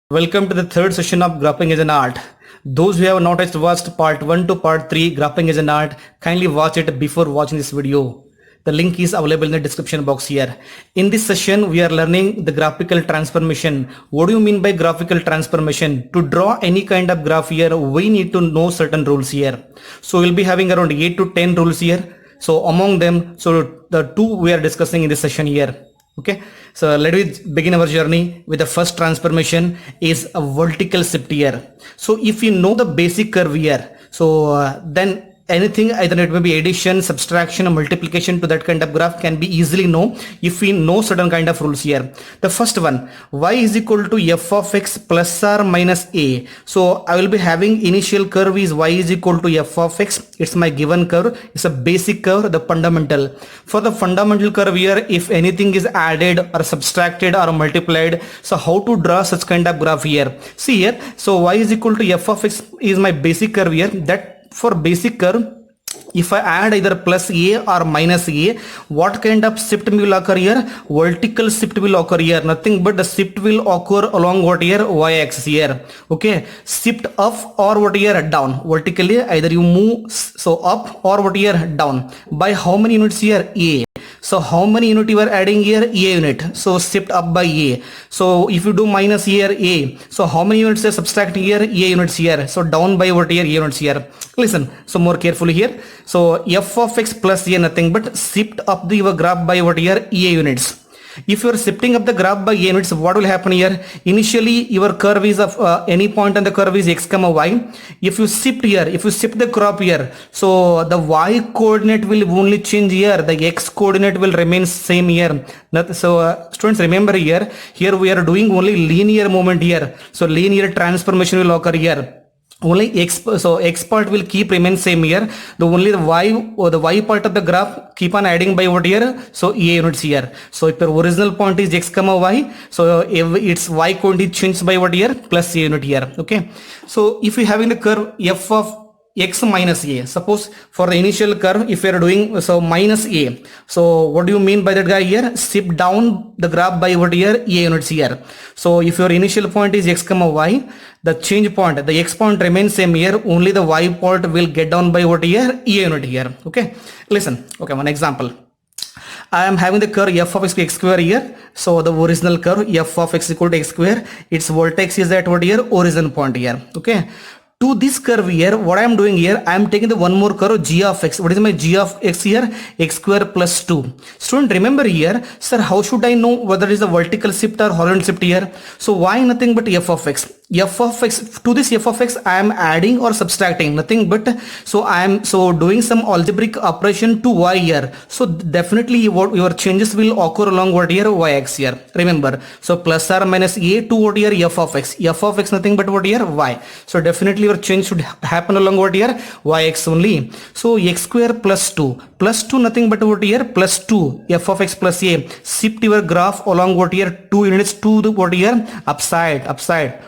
Welcome to the third session of Graphing as an Art. Those who have not yet watched part 1 to part 3 Graphing as an Art, kindly watch it before watching this video. The link is available in the description box here. In this session, we are learning the graphical transformation. What do you mean by graphical transformation? To draw any kind of graph here, we need to know certain rules here. So we'll be having around 8 to 10 rules here. So among them, so the two we are discussing in this session here. Okay, so let us begin our journey with the first transformation is a vertical shift here. So if you know the basic curve here, so then anything, either it may be addition, subtraction or multiplication to that kind of graph can be easily know if we know certain kind of rules here. The first one, y is equal to f of x plus or minus a. So I will be having initial curve is y is equal to f of x. It's my given curve. It's a basic curve, the fundamental. For the fundamental curve here, if anything is added or subtracted or multiplied, so how to draw such kind of graph here? See here, so y is equal to f of x is my basic curve here. That for basic curve, if I add either plus a or minus a, what kind of shift will occur here? Vertical shift will occur here. Nothing but the shift will occur along what here? Y-axis here. Okay. Shift up or what here? Down. Vertically, either you move so up or what here? Down. By how many units here? A. So how many unit you are adding here? A unit. So shift up by a. So if you do minus here a, so how many units are subtracting here? A units here. So down by what here? A units here. Listen, so more carefully here. So f of x plus a, nothing but shift up the your graph by what here? A units. If you are shifting up the graph by a units, what will happen here? Initially your curve is of any point on the curve is x comma y. If you shift here, if you shift the crop here, so the y coordinate will only change here, the x coordinate will remain same here. So students, remember here we are doing only linear movement here. So linear transformation will occur here. Only x, so x part will keep remain same here. The only the y or the y part of the graph keep on adding by what here? So a units here. So if your original point is x comma y, so if its y coordinate changes by what here? Plus a unit here. Okay. So if you having the curve f of x minus a, suppose for the initial curve, if you are doing so minus a, so what do you mean by that guy here? Shift down the graph by what here? A units here. So if your initial point is x comma y, the change point, the x point remains same here, only the y part will get down by what here? A unit here. Okay, listen. Okay, one example. I am having the curve f of x square here. So the original curve f of x equal to x square, its vertex is at what here? Origin point here. Okay. To this curve here, what I am doing here, I am taking the one more curve g of x. What is my g of x here? X square plus 2. Student, remember here, sir, how should I know whether it is a vertical shift or horizontal shift here? So why nothing but f of x? F of x, to this f of x I am adding or subtracting, nothing but, so I am doing some algebraic operation to y here. So definitely what your changes will occur along what here? Y-axis here. Remember, so plus or minus a to what here? F of x. F of x nothing but what here? Y. So definitely your change should happen along what here? Y-axis only. So x square plus 2. Plus 2 nothing but what here? Plus 2. F of x plus a. Shift your graph along what here? 2 units to the what here? Upside.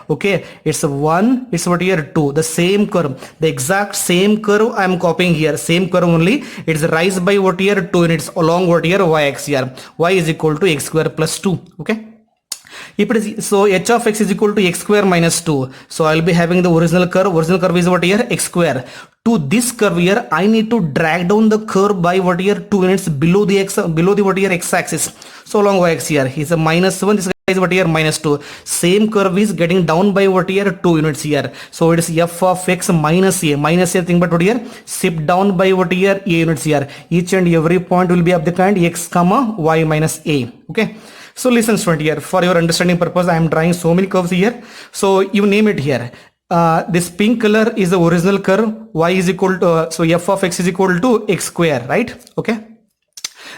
Okay. It's 1, it's what here? 2. The same curve, the exact same curve I am copying here. Same curve only. It's rise by what here? 2 units along what here? Y-axis here. Y is equal to x square plus 2. Okay. If it is, so h of x is equal to x square minus 2. So I will be having the original curve. Original curve is what here? X square. To this curve here, I need to drag down the curve by what here? 2 units below the x, below the what here? X axis. So along y axis here, is a minus 1. This guy is what here? Minus 2. Same curve is getting down by what here? 2 units here. So it is f of x minus a. Minus a thing but what here? Shift down by what here? A units here. Each and every point will be of the kind x comma y minus a. Okay. So listen student here, for your understanding purpose, I am drawing so many curves here. So you name it here. This pink color is the original curve. Y is equal to, so f of x is equal to x square, right? Okay.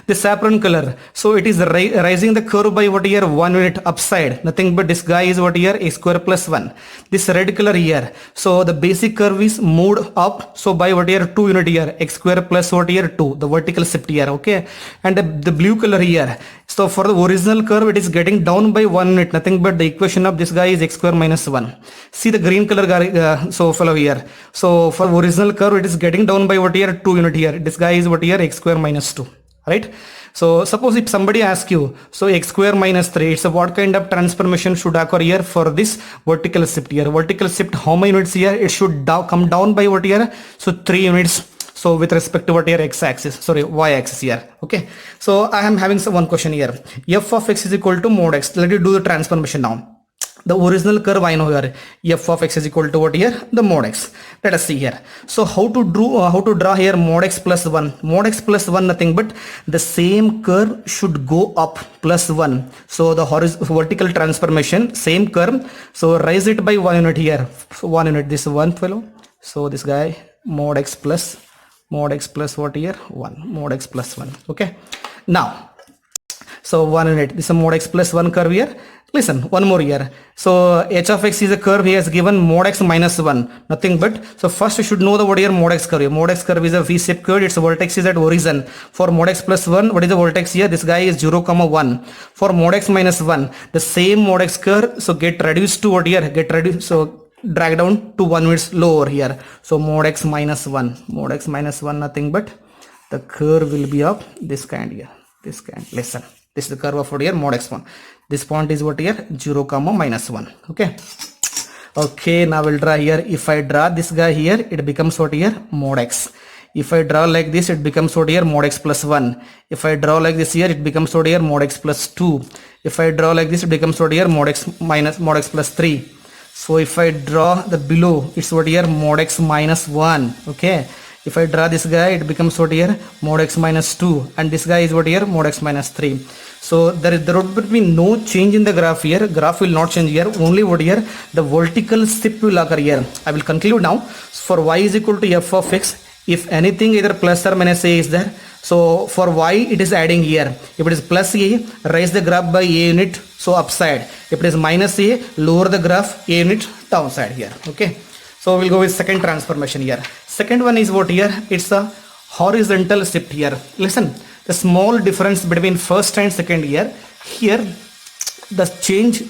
The saffron color, so it is rising the curve by what here? 1 unit upside. Nothing but this guy is what here? X square plus 1. This red color here, so the basic curve is moved up. So by what here? 2 unit here? X square plus what here? 2. The vertical shift here. Okay. And the blue color here, so for the original curve it is getting down by 1 unit. Nothing but the equation of this guy is x square minus 1. See the green color guy, so follow here. So for original curve it is getting down by what here? 2 unit here. This guy is what here? X square minus 2. right? So suppose if somebody asks you, so x square minus 3, so what kind of transformation should occur here for this vertical shift here? Vertical shift, how many units here? It should come down by what here? So 3 units. So with respect to what here? X axis, sorry, y axis here. Okay, so I am having one question here. F of x is equal to mod x. Let me do the transformation now. The original curve I know here, f of x is equal to what here? The mod x. Let us see here. So how to draw here mod x plus 1? Mod x plus 1 nothing but the same curve should go up plus 1. So the vertical transformation, same curve. So raise it by 1 unit here. So 1 unit, this one fellow. So this guy mod x plus what here? 1. Mod x plus 1. Okay. Now, so 1 unit, this is mod x plus 1 curve here. Listen, one more here. So h of x is a curve he has given mod x minus 1, nothing but, so first you should know the what here mod x curve. Mod x curve is a v-shaped curve, its vertex is at origin. For mod x plus 1, what is the vertex here? This guy is 0, 1. For mod x minus 1, the same mod x curve, so get reduced to what here? Get reduced, so drag down to 1 units lower here. So mod x minus 1, nothing but the curve will be of this kind here, this kind. Listen, this is the curve of what here? Mod x1. This point is what here? 0, minus 1. Okay. Okay, now we'll draw here. If I draw this guy here, it becomes what here? Mod x. If I draw like this, it becomes what here? Mod x plus 1. If I draw like this here, it becomes what here? Mod x plus 2. If I draw like this, it becomes what here? Mod x plus 3. So if I draw the below, it's what here? Mod x minus 1. Okay. If I draw this guy, it becomes what here? Mod x minus 2. And this guy is what here? Mod x minus 3. So there would be no change in the graph here. Graph will not change here. Only what here? The vertical shift will occur here. I will conclude now. For y is equal to f of x, if anything either plus or minus a is there. So for y, it is adding here. If it is plus a, raise the graph by a unit, so upside. If it is minus a, lower the graph a unit downside here. Okay. So we'll go with second transformation here. Second one is what here? It's a horizontal shift here. Listen, the small difference between first and second here. Here, the change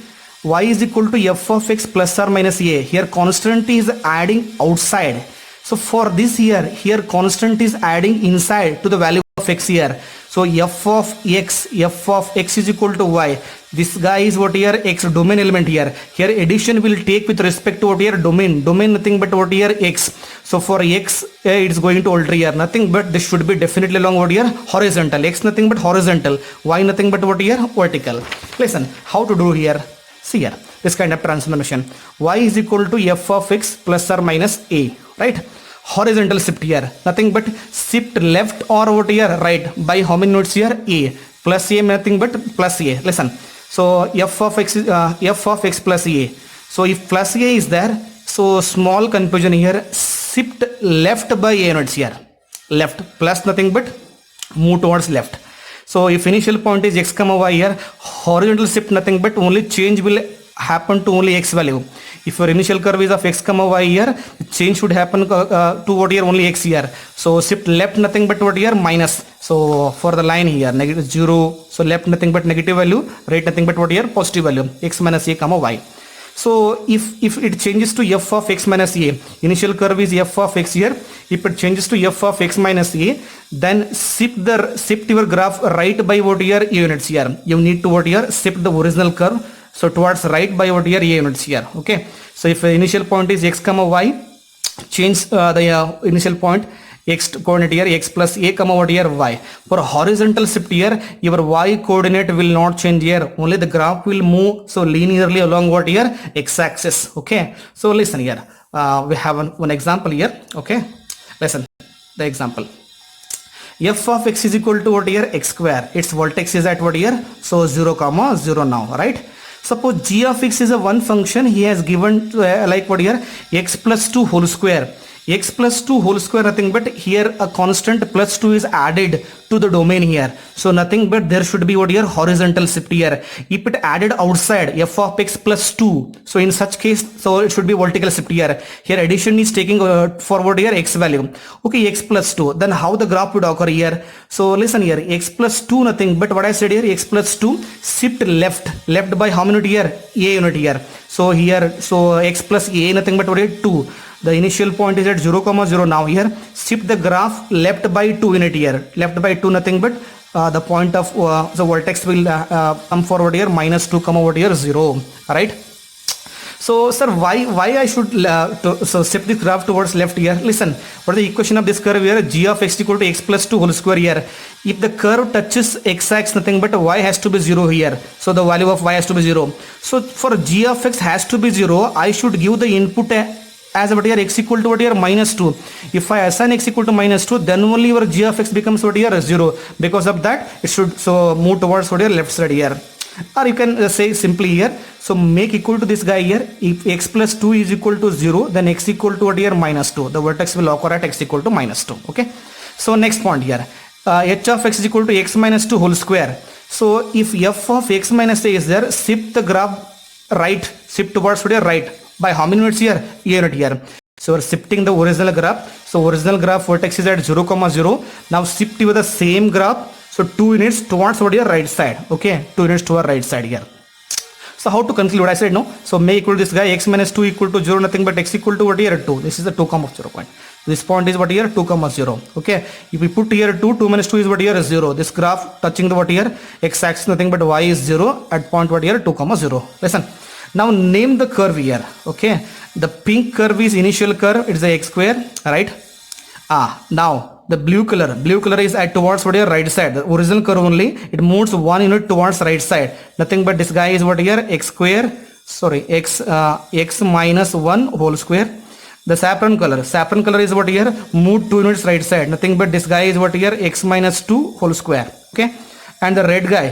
y is equal to f of x plus or minus a. Here constant is adding outside. So for this here constant is adding inside to the value of x here. So f of x is equal to y. This guy is what here? X, domain element here. Here addition will take with respect to what here? Domain nothing but what here? X. So for x, it's going to alter here, nothing but this should be definitely along what here? Horizontal. X nothing but horizontal. Y nothing but what here? Vertical. Listen, how to do here? See here, this kind of transformation. Y is equal to f of x plus or minus a, right? Horizontal shift here, nothing but shift left or what here? Right. By how many units here? A. Plus a, nothing but plus a. Listen, so f of x plus a. So if plus a is there, so small confusion here, shift left by a units here. Left plus nothing but move towards left. So if initial point is x comma y here, horizontal shift nothing but only change will happen to only x value. If your initial curve is of x comma y here, change should happen to what here? Only x here. So shift left nothing but what here? Minus. So for the line here, negative 0. So left nothing but negative value, right nothing but what here? Positive value, x minus a comma y. So if it changes to f of x minus a, initial curve is f of x here. If it changes to f of x minus a, then shift your graph right by what here? A units here. You need to what here? Shift the original curve. So towards right by what here? A units here. Okay. So if the initial point is x comma y, change the initial point x coordinate here, x plus a comma what here? Y. For horizontal shift here, your y coordinate will not change here. Only the graph will move so linearly along what here? X axis. Okay. So listen here. We have one example here. Okay. Listen the example. F of x is equal to what here? X square. Its vertex is at what here? So 0, 0 now, right? Suppose g of x is a one function he has given like what here? X plus 2 whole square. X plus 2 whole square nothing but here a constant plus 2 is added to the domain here. So nothing but there should be what here? Horizontal shift here. If it added outside f of x plus 2, so in such case, so it should be vertical shift here. Here addition is taking forward here x value. Okay, x plus 2. Then how the graph would occur here? So listen here, x plus 2 nothing but what I said here, x plus 2 shift left by how many unit here? A unit here. So here, so x plus a nothing but what here? 2. The initial point is at 0, 0 now here. Shift the graph left by 2 unit here. Left by 2 nothing but the point of the vertex will come forward here -2 come over here 0, right? So sir, why I should so shift this graph towards left here? Listen, what is the equation of this curve here? G of x equal to x plus 2 whole square here. If the curve touches x-axis, nothing but y has to be 0 here. So the value of y has to be 0. So for g of x has to be 0, I should give the input as what here x equal to what here -2. If I assign x equal to -2, then only your g of x becomes what here 0. Because of that, it should so move towards what here left side here. Or you can say simply here, so make equal to this guy here. If x plus 2 is equal to 0, then x equal to what here -2. The vertex will occur at x equal to -2. Okay. So next point here, h of x is equal to x minus 2 whole square. So if f of x minus a is there, shift the graph right, shift towards what here right. By how many units here? A unit here. So we're shifting the original graph. So original graph vertex is at 0, 0. Now shift with the same graph. So 2 units towards what your right side. Okay, 2 units to our right side here. So how to conclude? I said no. So may equal to this guy x minus 2 equal to 0, nothing but x equal to what here 2. This is the 2, 0 point. This point is what here 2, 0. Okay. If we put here 2, 2 minus 2 is what here is 0. This graph touching the what here x axis, nothing but y is 0 at point what here 2, 0. Listen. Now name the curve here. Okay. The pink curve is initial curve. It's the x square, right? Now the blue color is at towards what your right side. The original curve only, it moves 1 unit towards right side. Nothing but this guy is what here x square, sorry, x minus 1 whole square. The saffron color is what here moved 2 units right side. Nothing but this guy is what here x minus 2 whole square. Okay. And the red guy,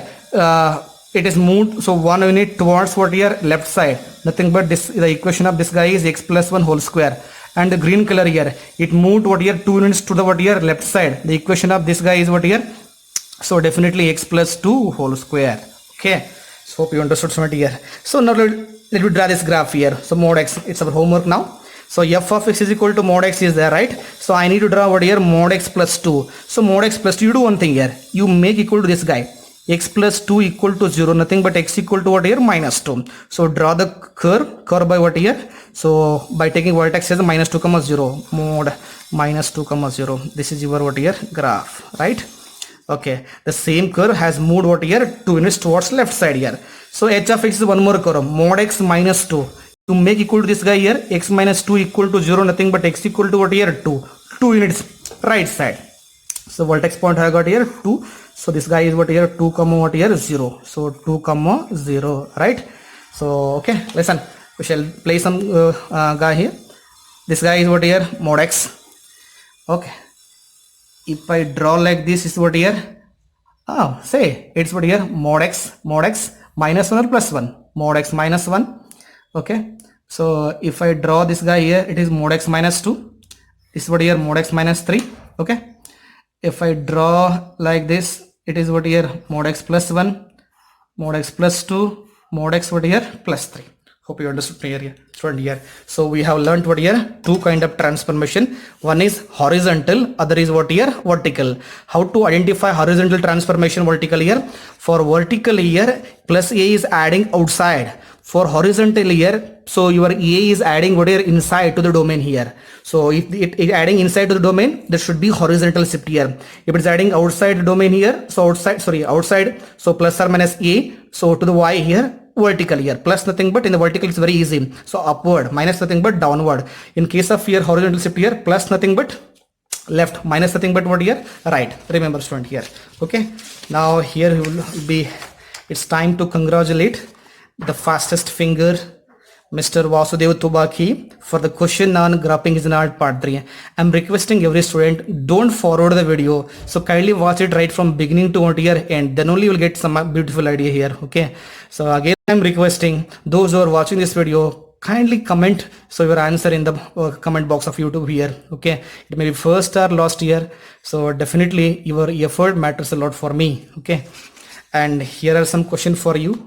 it is moved so 1 unit towards what here left side. Nothing but this, the equation of this guy is x plus 1 whole square. And the green color here, it moved what here 2 units to the what here left side. The equation of this guy is what here, so definitely x plus 2 whole square. Okay, so hope you understood something here. So now let me draw this graph here. So mod x, it's our homework now. So f of x is equal to mod x is there, right? So I need to draw what here mod x plus 2. So mod x plus 2, you do one thing here, you make equal to this guy, x plus 2 equal to 0, nothing but x equal to what here -2. So draw the curve by what here, so by taking vertex as -2, 0, mod -2, 0. This is your what here graph, right? Okay, the same curve has moved what here 2 units towards left side here. So h of x is one more curve, mod x -2. To make equal to this guy here, x minus 2 equal to 0, nothing but x equal to what here 2 units right side. So vertex point I got here 2. So this guy is what here 2, what here 0. So 2, 0, right? So okay, listen, we shall play some guy here. This guy is what here mod x. Okay, if I draw like this, is what here, say it's what here mod x minus 1 or plus 1, mod x minus 1. Okay, so if I draw this guy here, it is mod x minus 2. This is what here mod x minus 3. Okay, if I draw like this, it is what here mod x plus 1, mod x plus 2, mod x what here plus 3. Hope you understood here. So we have learned what here two kind of transformation. One is horizontal, other is what here vertical. How to identify horizontal transformation vertical here? For vertical here, plus a is adding outside. For horizontal here, so your a is adding what here inside to the domain here. So if it is adding inside to the domain, there should be horizontal shift here. If it's adding outside the domain here, so outside, so plus or minus a, so to the y here, vertical here, plus nothing but in the vertical it's very easy, so upward, minus nothing but downward. In case of here horizontal shift here, plus nothing but left, minus nothing but what here right. Remember student here. Okay, now here will be, it's time to congratulate the fastest finger, Mr. Vasudev Tubaki, for the question on graphing is an art part 3. I'm requesting every student, don't forward the video, so kindly watch it right from beginning to here end, then only you will get some beautiful idea here. Okay, so again I'm requesting those who are watching this video, kindly comment so your answer in the comment box of YouTube here. Okay, it may be first or last year, so definitely your effort matters a lot for me. Okay, and here are some questions for you.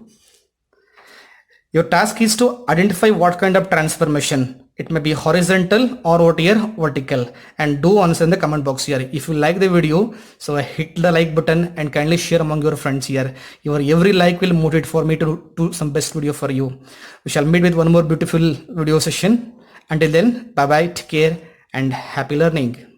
Your task is to identify what kind of transformation. It may be horizontal or what here vertical, and do answer in the comment box here. If you like the video, so hit the like button and kindly share among your friends here. Your every like will motivate for me to do some best video for you. We shall meet with one more beautiful video session. Until then, bye bye, take care and happy learning.